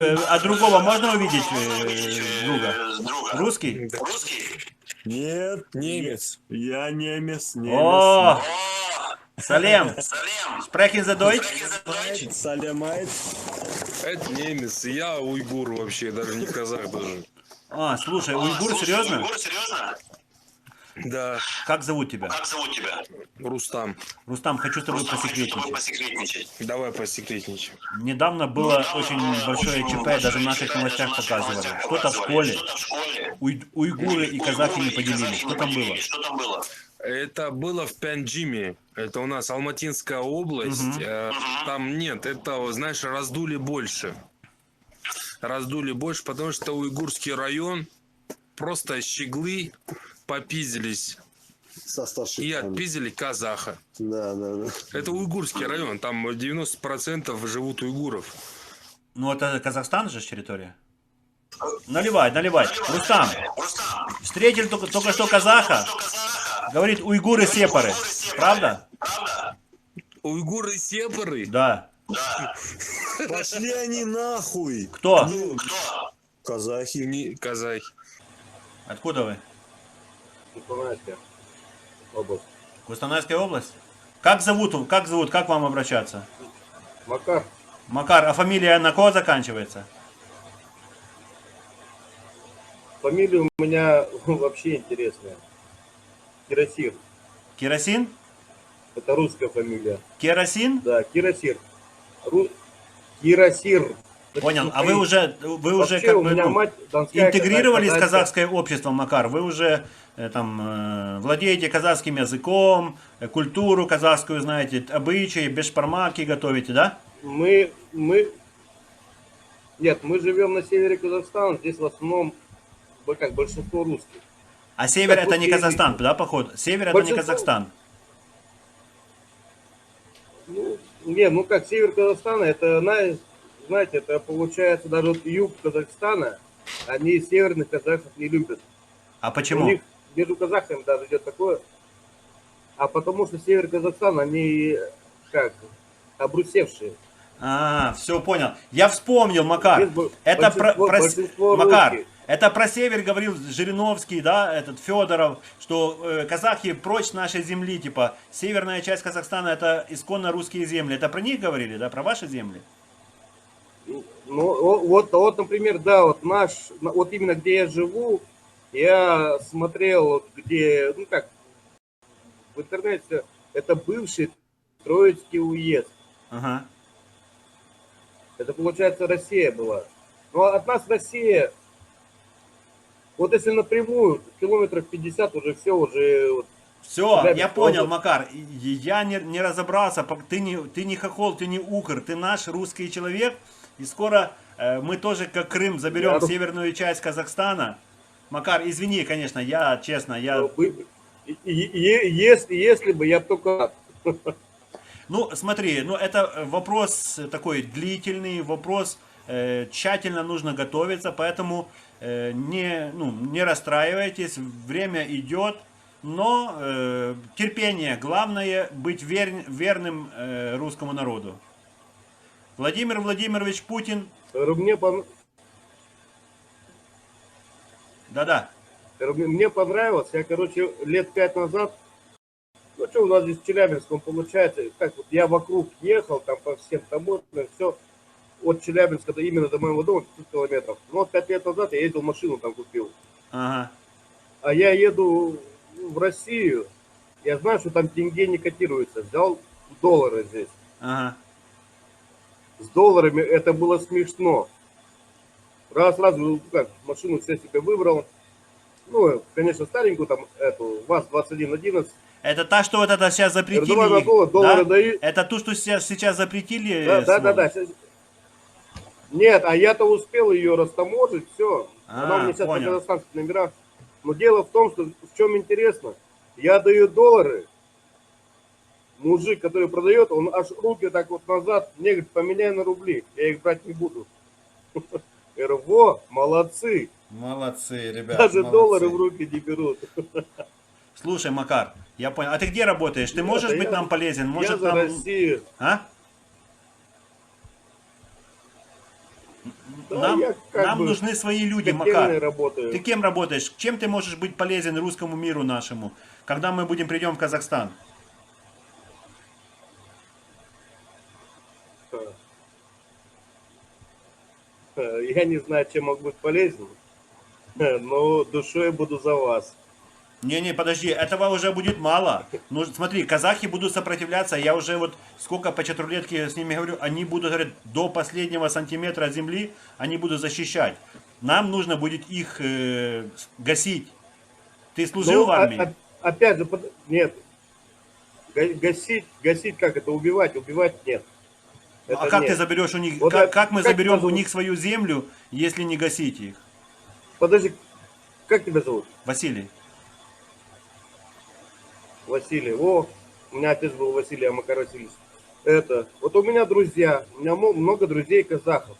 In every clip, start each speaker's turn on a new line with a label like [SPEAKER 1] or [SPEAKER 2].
[SPEAKER 1] А другого можно увидеть друга? Русский?
[SPEAKER 2] Нет,
[SPEAKER 3] Немец.
[SPEAKER 2] я немец,
[SPEAKER 1] О, Салем. Sprechen Sie Deutsch?
[SPEAKER 2] Салямайт.
[SPEAKER 3] Это немец. Я уйгур вообще, даже не казах даже.
[SPEAKER 1] А, слушай, уйгур, серьезно?
[SPEAKER 3] Да,
[SPEAKER 1] Как зовут тебя?
[SPEAKER 3] Рустам.
[SPEAKER 1] Рустам, хочу с тобой посекретничать.
[SPEAKER 3] Давай посекретничаем.
[SPEAKER 1] Недавно было очень большое ЧП, даже в наших новостях показывали. Что-то в школе. Уйгуры и казахи не поделились. Что там было?
[SPEAKER 3] Это было в Пянджиме. Это у нас Алматинская область. Там нет, это, знаешь, раздули больше. Раздули больше, потому что уйгурский район просто щеглы попиздились
[SPEAKER 2] Со
[SPEAKER 3] и
[SPEAKER 2] старших.
[SPEAKER 3] отпиздили казаха.
[SPEAKER 2] Да.
[SPEAKER 3] Это уйгурский район, там 90% живут уйгуров.
[SPEAKER 1] Ну, это Казахстан же территория. Наливай. Рустам, встретили только что казаха. Говорит, уйгуры сепары. Правда?
[SPEAKER 3] Уйгуры сепары?
[SPEAKER 1] Да.
[SPEAKER 2] Пошли они нахуй.
[SPEAKER 1] Кто?
[SPEAKER 2] Казахи.
[SPEAKER 3] Не казахи.
[SPEAKER 1] Откуда вы?
[SPEAKER 4] Кустанайская область.
[SPEAKER 1] Кустанайская область? Как зовут, как вам обращаться?
[SPEAKER 4] Макар.
[SPEAKER 1] Макар, а фамилия на кого заканчивается?
[SPEAKER 4] Фамилия у меня вообще интересная. Кирасир.
[SPEAKER 1] Керосин?
[SPEAKER 4] Это русская фамилия.
[SPEAKER 1] Керосин?
[SPEAKER 4] Да, Кирасир. Кирасир.
[SPEAKER 1] Понял. А вы уже
[SPEAKER 4] Вообще,
[SPEAKER 1] как
[SPEAKER 4] у
[SPEAKER 1] бы
[SPEAKER 4] меня мать донская,
[SPEAKER 1] интегрировались в
[SPEAKER 4] казахская.
[SPEAKER 1] казахское общество, Макар? Вы уже владеете казахским языком, культуру казахскую знаете, обычаи, бешпармаки готовите, да?
[SPEAKER 4] Нет, мы живем на севере Казахстана, здесь в основном как большинство русских.
[SPEAKER 1] А север
[SPEAKER 4] Как
[SPEAKER 1] это не
[SPEAKER 4] русские
[SPEAKER 1] Казахстан,
[SPEAKER 4] языки.
[SPEAKER 1] да, походу? Север это не
[SPEAKER 4] Большинство-
[SPEAKER 1] Казахстан.
[SPEAKER 4] Ну как север Казахстана, это, знаете, это получается даже вот юг Казахстана, они северных казахов не любят.
[SPEAKER 1] А
[SPEAKER 4] У
[SPEAKER 1] почему?
[SPEAKER 4] них между казахами даже идет такое. А потому что север Казахстана, они как обрусевшие.
[SPEAKER 1] А, все понял. Я вспомнил, Макар.
[SPEAKER 4] Здесь
[SPEAKER 1] Это
[SPEAKER 4] большинство
[SPEAKER 1] Макар.
[SPEAKER 4] русских.
[SPEAKER 1] Это про север говорил Жириновский, да, этот Федоров, что казахи прочь нашей земли, типа северная часть Казахстана это исконно русские земли. Это про них говорили, да, про ваши земли?
[SPEAKER 4] Ну, вот, например, да, вот вот именно где я живу, я смотрел, вот где, ну как, в интернете, это бывший Троицкий уезд.
[SPEAKER 1] Ага.
[SPEAKER 4] Это, получается, Россия была. Но от нас Россия, вот если напрямую, километров 50 уже все, уже... Вот,
[SPEAKER 1] Все, я
[SPEAKER 4] Челябинская
[SPEAKER 1] понял,
[SPEAKER 4] область.
[SPEAKER 1] Макар. Я не разобрался. Ты не хохол, ты не укр, ты наш русский человек. И скоро мы тоже, как Крым, заберем
[SPEAKER 4] Я-
[SPEAKER 1] северную часть Казахстана. Макар, извини, конечно, я честно,
[SPEAKER 4] если бы я только...
[SPEAKER 1] Ну, смотри, ну это вопрос такой длительный, вопрос тщательно нужно готовиться, поэтому не расстраивайтесь, время идет, но терпение, главное быть верным русскому народу. Владимир Владимирович Путин, да-да,
[SPEAKER 4] Мне понравилось, я, короче, лет 5 назад, ну что у нас здесь в Челябинском получается, как вот я вокруг ехал, там по всем таможням, все, от Челябинска именно до моего дома 500 километров. Ну вот 5 лет назад я ездил, машину там купил.
[SPEAKER 1] ага,
[SPEAKER 4] А я еду в Россию, я знаю, что там тенге не котируется, взял доллары здесь.
[SPEAKER 1] ага.
[SPEAKER 4] С долларами это было смешно. Сразу как, машину все себе выбрал. Ну, конечно, старенькую, там, эту, ВАЗ-2111.
[SPEAKER 1] Это та, что вот это сейчас запретили,
[SPEAKER 4] R2 на доллары
[SPEAKER 1] да?
[SPEAKER 4] дают.
[SPEAKER 1] Это ту, что сейчас запретили?
[SPEAKER 4] Да.
[SPEAKER 1] сволочь?
[SPEAKER 4] Нет, а я-то успел ее растаможить, все. Она у меня сейчас
[SPEAKER 1] понял.
[SPEAKER 4] на казахстанских номерах. Но дело в том, что в чем интересно. Я даю доллары. Мужик, который продает, он аж руки так вот назад, мне говорит, поменяй на рубли. Я их брать не буду. Я говорю, во, молодцы.
[SPEAKER 1] Молодцы, ребята.
[SPEAKER 4] Даже
[SPEAKER 1] молодцы.
[SPEAKER 4] доллары в руки не берут.
[SPEAKER 1] Слушай, Макар, я понял. А ты где работаешь? Ты можешь
[SPEAKER 4] Нет,
[SPEAKER 1] быть
[SPEAKER 4] я-
[SPEAKER 1] нам полезен?
[SPEAKER 4] Я
[SPEAKER 1] Может
[SPEAKER 4] за
[SPEAKER 1] там...
[SPEAKER 4] Россию.
[SPEAKER 1] А?
[SPEAKER 4] Да, я как
[SPEAKER 1] нам
[SPEAKER 4] бы
[SPEAKER 1] нужны свои люди,
[SPEAKER 4] котельной
[SPEAKER 1] Макар.
[SPEAKER 4] работаю.
[SPEAKER 1] Ты кем работаешь? Чем ты можешь быть полезен русскому миру нашему, когда мы придем в Казахстан?
[SPEAKER 4] Я не знаю, чем могу быть полезен, но душой буду за вас.
[SPEAKER 1] Не, подожди, этого уже будет мало. Ну, смотри, казахи будут сопротивляться. Я уже вот сколько по четырехлетке с ними говорю, они будут, говорят, до последнего сантиметра земли, они будут защищать. Нам нужно будет их гасить. Ты служил в армии?
[SPEAKER 4] Опять же, нет. Гасить как это? Убивать нет.
[SPEAKER 1] А
[SPEAKER 4] Это
[SPEAKER 1] как
[SPEAKER 4] нет.
[SPEAKER 1] ты заберешь у них,
[SPEAKER 4] Вот
[SPEAKER 1] как мы
[SPEAKER 4] как
[SPEAKER 1] заберем
[SPEAKER 4] тебя
[SPEAKER 1] у
[SPEAKER 4] зовут?
[SPEAKER 1] них свою землю, если не гасить их?
[SPEAKER 4] Подожди, как тебя зовут?
[SPEAKER 1] Василий.
[SPEAKER 4] Василий. О, у меня отец был Василий, а Макар Васильевич. Вот у меня друзья, у меня много друзей казахов.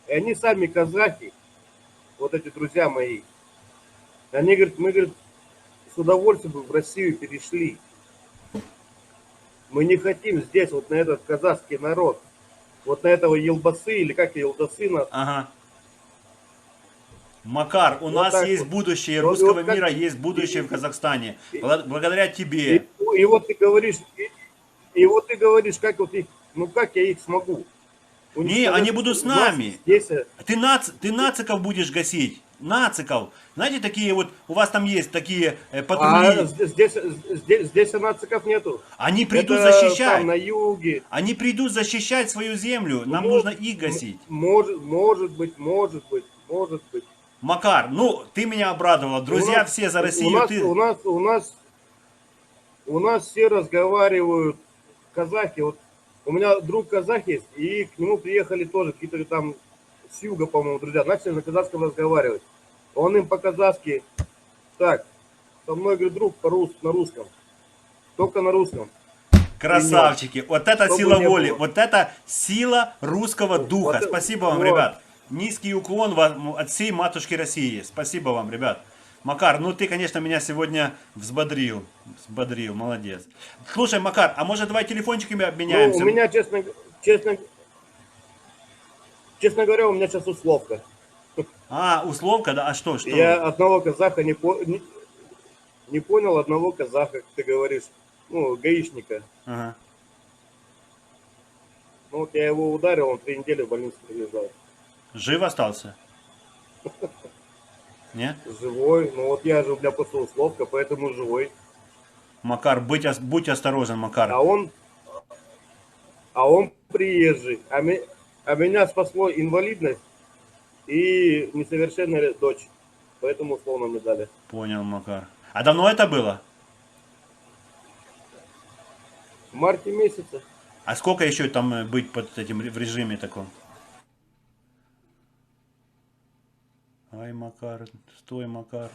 [SPEAKER 4] И они сами казахи, вот эти друзья мои. Они говорят, мы, говорят, с удовольствием бы в Россию перешли. Мы не хотим здесь, вот на этот казахский народ, вот на этого елбасы, или как елдасы.
[SPEAKER 1] Ага. Макар, у
[SPEAKER 4] Вот
[SPEAKER 1] нас
[SPEAKER 4] так
[SPEAKER 1] есть
[SPEAKER 4] вот.
[SPEAKER 1] будущее,
[SPEAKER 4] Вот
[SPEAKER 1] русского
[SPEAKER 4] как-
[SPEAKER 1] мира есть будущее в Казахстане. Благодаря тебе.
[SPEAKER 4] И вот ты говоришь, как вот их, ну как я их смогу?
[SPEAKER 1] Не, они будут с
[SPEAKER 4] У нас
[SPEAKER 1] нами.
[SPEAKER 4] Здесь,
[SPEAKER 1] Ты нациков будешь гасить. Нациков. Знаете, такие вот, у вас там есть такие патрули.
[SPEAKER 4] здесь нациков нету.
[SPEAKER 1] Они придут
[SPEAKER 4] Это
[SPEAKER 1] защищать.
[SPEAKER 4] там на юге.
[SPEAKER 1] Они придут защищать свою землю. Нам
[SPEAKER 4] Ну,
[SPEAKER 1] нужно их гасить.
[SPEAKER 4] Может быть.
[SPEAKER 1] Макар, ну, ты меня обрадовал. Друзья все за Россию.
[SPEAKER 4] У нас все разговаривают казахи. Вот у меня друг казах есть, и к нему приехали тоже какие-то там с юга, по-моему, друзья. Начали на казахском разговаривать. Он им по-казахски, так, со мной, говорит, друг на русском. Только на русском.
[SPEAKER 1] Красавчики. Вот это
[SPEAKER 4] Чтобы
[SPEAKER 1] сила
[SPEAKER 4] не
[SPEAKER 1] воли.
[SPEAKER 4] было.
[SPEAKER 1] Вот это сила русского духа.
[SPEAKER 4] Вот,
[SPEAKER 1] Спасибо вам,
[SPEAKER 4] вот.
[SPEAKER 1] ребят. Низкий уклон вам от всей матушки России. Спасибо вам, ребят. Макар, ну ты, конечно, меня сегодня взбодрил. Молодец. Слушай, Макар, а может давай телефончиками
[SPEAKER 4] Ну,
[SPEAKER 1] обменяемся?
[SPEAKER 4] у меня, честно говоря, у меня сейчас условка.
[SPEAKER 1] А, условка, да? А что?
[SPEAKER 4] Я одного казаха не понял, одного казаха, как ты говоришь, ну, гаишника.
[SPEAKER 1] Ага.
[SPEAKER 4] Ну, вот я его ударил, он 3 недели в больницу прилежал.
[SPEAKER 1] Жив остался? Не?
[SPEAKER 4] Живой, ну вот я же, у меня просто условка, поэтому живой.
[SPEAKER 1] Макар, будь осторожен, Макар.
[SPEAKER 4] А он приезжий, а меня спасло инвалидность и несовершенная дочь. Поэтому условно мне дали.
[SPEAKER 1] Понял, Макар. А давно это было?
[SPEAKER 4] В марте месяце.
[SPEAKER 1] А сколько еще там быть под этим в режиме таком? Ай, Макар, стой, Макар.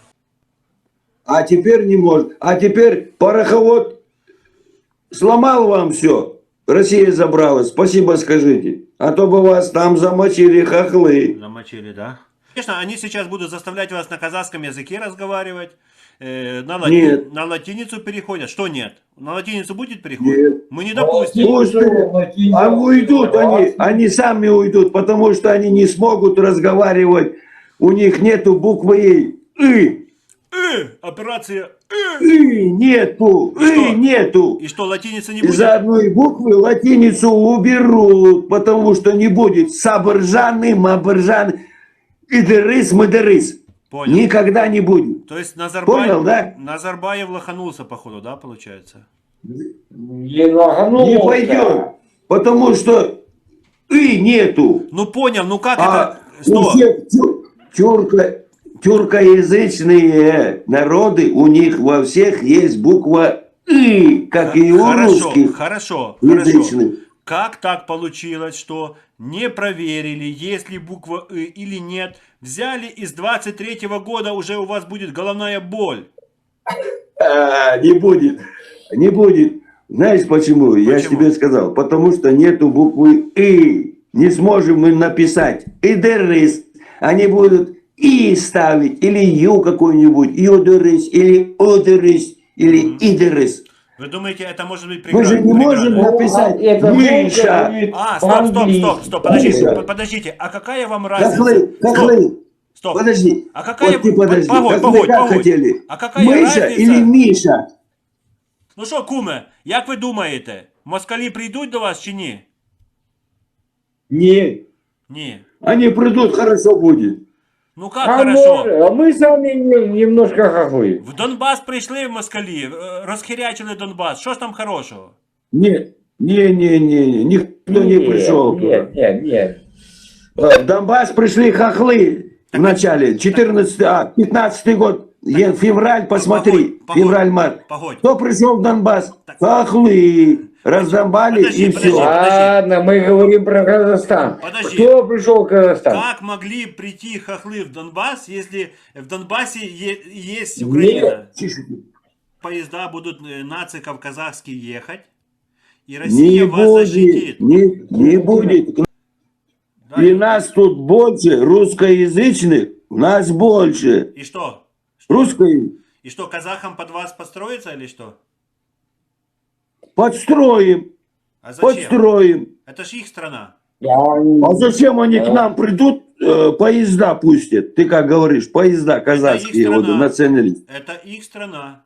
[SPEAKER 5] А теперь не может. А теперь пороховод сломал вам все. Россия забрала. Спасибо скажите. А то бы вас там замочили хохлы.
[SPEAKER 1] Замочили, да? Конечно, они сейчас будут заставлять вас на казахском языке разговаривать. На латиницу переходят. Что нет? На латиницу будет переход?
[SPEAKER 5] Нет.
[SPEAKER 1] Мы не допустим.
[SPEAKER 5] Пусть уйдут они сами уйдут, потому что они не смогут разговаривать. У них нету буквы «ы».
[SPEAKER 1] Операция.
[SPEAKER 5] Нету. Нету.
[SPEAKER 1] И что, латиницы не будет?
[SPEAKER 5] Из-за одной буквы латиницу уберут, потому что не будет сабыржаны, мабыржаны, идырыс, мадырыс.
[SPEAKER 1] Понял.
[SPEAKER 5] Никогда не будет.
[SPEAKER 1] То есть Назарбаев,
[SPEAKER 5] Понял, да?
[SPEAKER 1] Назарбаев лоханулся, походу, да, получается?
[SPEAKER 5] Не пойдет, потому что нету.
[SPEAKER 1] Ну понял, ну как
[SPEAKER 5] А
[SPEAKER 1] это?
[SPEAKER 5] у
[SPEAKER 1] Что?
[SPEAKER 5] всех тюркоязычные народы, у них во всех есть буква «ы», как и у русских
[SPEAKER 1] Хорошо.
[SPEAKER 5] язычных.
[SPEAKER 1] Как так получилось, что не проверили, есть ли буква «ы» или нет? Взяли из 23-го года, уже у вас будет головная боль.
[SPEAKER 5] Не будет. Не будет. Знаешь почему? Я же тебе сказал. Потому что нету буквы «и». Не сможем мы написать «идерис». Они будут «и» ставить. Или «ю» какой-нибудь. «Юдерис» или «одерис» или «идерис».
[SPEAKER 1] Вы думаете, это может быть
[SPEAKER 5] Мы же не можем
[SPEAKER 1] преграда?
[SPEAKER 5] написать
[SPEAKER 6] Это
[SPEAKER 5] Миша.
[SPEAKER 6] будет
[SPEAKER 1] А, стоп, подождите,
[SPEAKER 5] Миша.
[SPEAKER 1] подождите, а какая вам разница?
[SPEAKER 5] Хохлы,
[SPEAKER 1] Стоп,
[SPEAKER 5] хохлы.
[SPEAKER 1] стоп.
[SPEAKER 5] Подожди.
[SPEAKER 1] А какая...
[SPEAKER 5] Вот ты подожди.
[SPEAKER 1] Погодь,
[SPEAKER 5] Как вы как
[SPEAKER 1] погодь.
[SPEAKER 5] хотели?
[SPEAKER 1] А какая
[SPEAKER 5] Миша
[SPEAKER 1] разница?
[SPEAKER 5] или Миша?
[SPEAKER 1] Ну що, куме, як ви думаєте, москалі прийдуть до вас чи ні?
[SPEAKER 6] Не.
[SPEAKER 1] Ні.
[SPEAKER 5] Они придут, хорошо будет.
[SPEAKER 1] Ну как хорошо?
[SPEAKER 6] А мы сами немножко хохлы.
[SPEAKER 1] В Донбас прийшли москалі, розхирячили Донбас. Що ж там хорошого?
[SPEAKER 5] Не, никто не пришел.
[SPEAKER 6] Нет.
[SPEAKER 5] В Донбасс пришли хохлы в начале, 15 год, февраль, посмотри,
[SPEAKER 1] Погодь.
[SPEAKER 5] февраль-март.
[SPEAKER 1] Погодь.
[SPEAKER 5] Кто пришел в Донбасс? Хохлы. Раздомбали
[SPEAKER 1] Подожди,
[SPEAKER 5] и
[SPEAKER 1] подожди.
[SPEAKER 5] все.
[SPEAKER 6] Ладно, мы говорим про Казахстан.
[SPEAKER 1] Подожди.
[SPEAKER 6] Кто пришел в Казахстан?
[SPEAKER 1] Как могли прийти хохлы в Донбасс, если в Донбассе есть Украина? Поезда будут нациков казахские ехать, и Россия
[SPEAKER 5] Не
[SPEAKER 1] вас защитит.
[SPEAKER 5] будет, не будет.
[SPEAKER 1] Да,
[SPEAKER 5] И нас тут больше, русскоязычных, нас больше.
[SPEAKER 1] И что?
[SPEAKER 5] Русские
[SPEAKER 1] И что, казахам под вас подстроиться или что?
[SPEAKER 5] подстроим,
[SPEAKER 1] А зачем?
[SPEAKER 5] подстроим.
[SPEAKER 1] Это ж их страна.
[SPEAKER 5] А зачем они к нам придут, поезда пустят? Ты как говоришь, поезда казахские,
[SPEAKER 1] их
[SPEAKER 5] вот,
[SPEAKER 1] страна.
[SPEAKER 5] националисты.
[SPEAKER 1] Это их страна.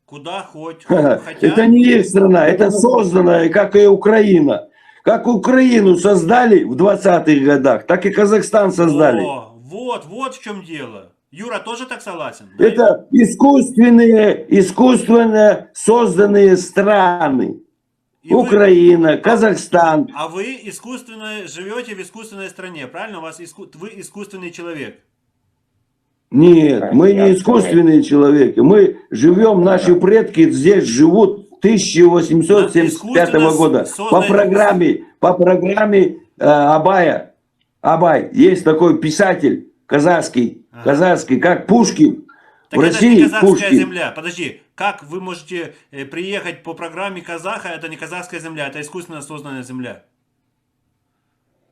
[SPEAKER 1] Куда хоть
[SPEAKER 5] Ха-ха.
[SPEAKER 1] хотят.
[SPEAKER 5] Это не их страна, это созданная, как и Украина. Как Украину создали в 20-х годах, так и Казахстан создали.
[SPEAKER 1] О, вот в чем дело. Юра тоже так согласен? Да?
[SPEAKER 5] Это искусственно созданные страны.
[SPEAKER 1] И вы-
[SPEAKER 5] Украина, Казахстан.
[SPEAKER 1] А вы искусственно живете в искусственной стране, правильно? У вас вы искусственный человек.
[SPEAKER 5] Нет, мы не искусственные человеки. Мы живем, наши предки здесь живут 1875 года. По программе Абая. Абай. Есть такой писатель казахский, как Пушкин.
[SPEAKER 1] Так
[SPEAKER 5] В
[SPEAKER 1] это же не
[SPEAKER 5] России
[SPEAKER 1] казахская
[SPEAKER 5] Пушкин.
[SPEAKER 1] земля. Подожди, как вы можете приехать по программе казаха? Это не казахская земля, это искусственно созданная земля.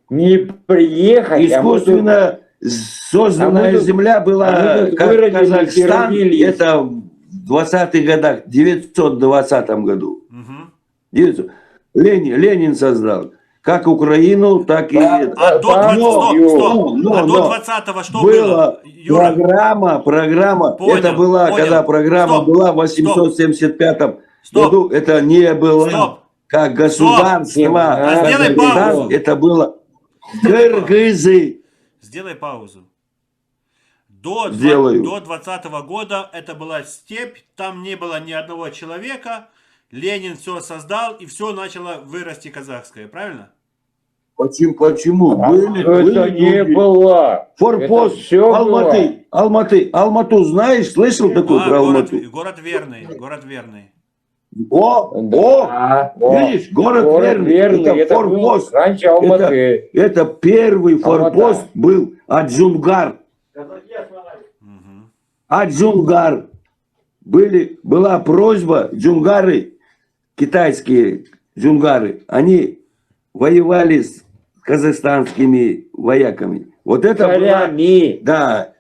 [SPEAKER 6] Не приехать,
[SPEAKER 5] Искусственно созданная
[SPEAKER 6] тут-
[SPEAKER 5] земля была,
[SPEAKER 6] мы тут
[SPEAKER 5] как
[SPEAKER 6] выродились и
[SPEAKER 5] Казахстан,
[SPEAKER 6] родились.
[SPEAKER 5] это в 20-х годах, в 920 году.
[SPEAKER 1] Мгм.
[SPEAKER 5] 900. Ленин создал. Как Украину, так и...
[SPEAKER 6] Да.
[SPEAKER 1] А до,
[SPEAKER 6] Да,
[SPEAKER 1] стоп,
[SPEAKER 5] но,
[SPEAKER 1] а до
[SPEAKER 5] но.
[SPEAKER 1] 20-го что
[SPEAKER 5] Была
[SPEAKER 1] было? Юра,
[SPEAKER 5] программа,
[SPEAKER 1] Понял,
[SPEAKER 5] это была,
[SPEAKER 1] понял.
[SPEAKER 5] когда программа
[SPEAKER 1] Стоп,
[SPEAKER 5] была в 875
[SPEAKER 1] Стоп.
[SPEAKER 5] году, это не было
[SPEAKER 1] Стоп.
[SPEAKER 5] как государство,
[SPEAKER 6] А
[SPEAKER 1] сделай
[SPEAKER 5] Казахстан,
[SPEAKER 1] паузу.
[SPEAKER 5] это было кыргызы.
[SPEAKER 1] сделай паузу. До
[SPEAKER 5] Сделаю.
[SPEAKER 1] 20-го года это была степь, там не было ни одного человека. Ленин все создал, и все начало вырасти казахское, правильно?
[SPEAKER 5] Почему?
[SPEAKER 6] Это не
[SPEAKER 5] люди.
[SPEAKER 6] было.
[SPEAKER 5] Форпост
[SPEAKER 6] Это всё
[SPEAKER 5] Алматы. Алмату знаешь? Слышал такую про
[SPEAKER 1] город,
[SPEAKER 5] Алмату?
[SPEAKER 1] город верный, город верный.
[SPEAKER 6] Да,
[SPEAKER 5] Видишь, город верный. Это
[SPEAKER 6] был
[SPEAKER 5] форпост.
[SPEAKER 6] раньше Алматы.
[SPEAKER 5] Это первый форпост был Аджунгар.
[SPEAKER 1] Мгм.
[SPEAKER 5] Аджунгар. Была просьба, джунгары, китайские джунгары, они воевали с казахстанскими вояками. Вот это было...
[SPEAKER 6] Царями.
[SPEAKER 5] Да.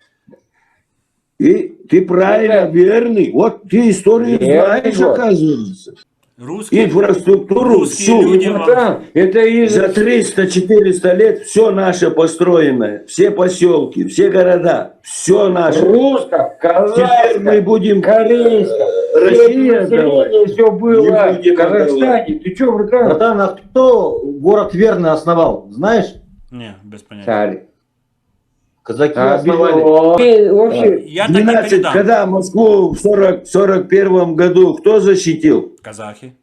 [SPEAKER 5] И ты правильно, верный. Вот ты историю
[SPEAKER 6] Верный
[SPEAKER 5] знаешь,
[SPEAKER 6] год.
[SPEAKER 5] оказывается.
[SPEAKER 1] Русские,
[SPEAKER 5] Инфраструктуру
[SPEAKER 1] русские
[SPEAKER 5] всю.
[SPEAKER 1] люди вам-
[SPEAKER 6] Да, это из...
[SPEAKER 5] За 300-400 лет все наше построенное, все поселки, все города, все наше.
[SPEAKER 6] Русско,
[SPEAKER 5] Теперь мы
[SPEAKER 6] казахско,
[SPEAKER 5] будем
[SPEAKER 6] корейско.
[SPEAKER 5] Россия
[SPEAKER 6] Население все было
[SPEAKER 5] Не будем
[SPEAKER 6] в Казахстане. Ты что, братан?
[SPEAKER 7] Братан, а кто город Верный основал? Знаешь?
[SPEAKER 1] Не, без понятия.
[SPEAKER 6] Царь.
[SPEAKER 7] Казаки основали.
[SPEAKER 6] Вообще,
[SPEAKER 1] Я так не
[SPEAKER 5] 12,
[SPEAKER 1] передам.
[SPEAKER 5] когда Москву в 41 году кто защитил?
[SPEAKER 1] Казахи.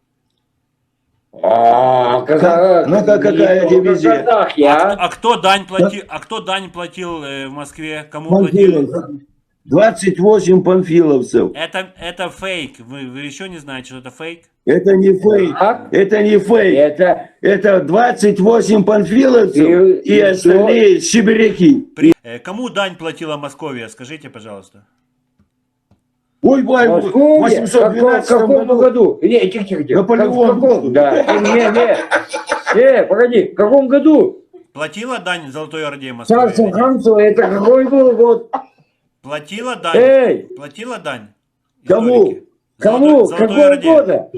[SPEAKER 6] казах.
[SPEAKER 5] Ну, какая дивизия?
[SPEAKER 6] Казахи,
[SPEAKER 1] А кто дань платил? А кто дань платил в Москве? Кому платили?
[SPEAKER 5] Панфиловцев. 28 панфиловцев.
[SPEAKER 1] Это фейк. Вы еще не знаете, что это фейк?
[SPEAKER 5] Это не фейк.
[SPEAKER 6] А?
[SPEAKER 5] Это не фейк.
[SPEAKER 6] Это
[SPEAKER 5] Это 28 панфиловцев
[SPEAKER 6] И
[SPEAKER 5] и остальные сибиряки.
[SPEAKER 1] Кому дань платила Московия? Скажите, пожалуйста.
[SPEAKER 5] Ой, бой, в
[SPEAKER 6] Московия?
[SPEAKER 5] 812
[SPEAKER 6] В каком
[SPEAKER 5] году.
[SPEAKER 6] году? Не, тихо.
[SPEAKER 5] Наполеон.
[SPEAKER 6] В каком? Да. Не, погоди, в каком году?
[SPEAKER 1] Платила дань Золотой Орде
[SPEAKER 6] Царство
[SPEAKER 1] Московия?
[SPEAKER 6] Ханцева, это какой был год?
[SPEAKER 1] Платила дань?
[SPEAKER 6] Эй,
[SPEAKER 1] Платила дань?
[SPEAKER 5] Кому?
[SPEAKER 1] Историки.
[SPEAKER 6] Кому?
[SPEAKER 1] Золотой
[SPEAKER 6] Какого
[SPEAKER 1] Орде.
[SPEAKER 6] года?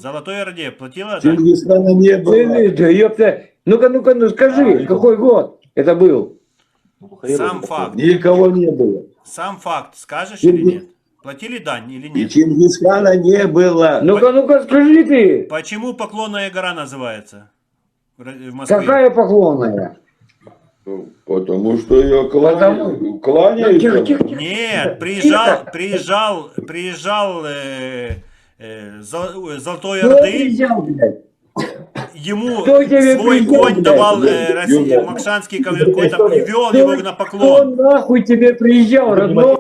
[SPEAKER 1] Золотой Орде платила? Да?
[SPEAKER 5] Чингисхана не было.
[SPEAKER 6] Да ёпта. Ну-ка, ну скажи, какой год это был?
[SPEAKER 1] Сам факт.
[SPEAKER 5] Никого не было.
[SPEAKER 1] Сам факт. Скажешь или нет? Платили дань или
[SPEAKER 5] И
[SPEAKER 1] нет?
[SPEAKER 5] Чингисхана не было.
[SPEAKER 6] Ну-ка, скажи ты.
[SPEAKER 1] Почему Поклонная гора называется? В Москве.
[SPEAKER 6] Какая поклонная?
[SPEAKER 5] Потому что ее
[SPEAKER 6] Потому-
[SPEAKER 5] кланяются.
[SPEAKER 6] Тихо.
[SPEAKER 1] Нет, приезжал Золотой
[SPEAKER 6] Кто
[SPEAKER 1] Орды,
[SPEAKER 6] приезжал, блядь?
[SPEAKER 1] ему
[SPEAKER 6] Кто тебе
[SPEAKER 1] свой
[SPEAKER 6] приезжал,
[SPEAKER 1] конь
[SPEAKER 6] блядь?
[SPEAKER 1] давал
[SPEAKER 5] Юля.
[SPEAKER 1] Макшанский какой-то, и вел его на
[SPEAKER 6] Кто
[SPEAKER 1] поклон.
[SPEAKER 6] нахуй тебе приезжал, родной?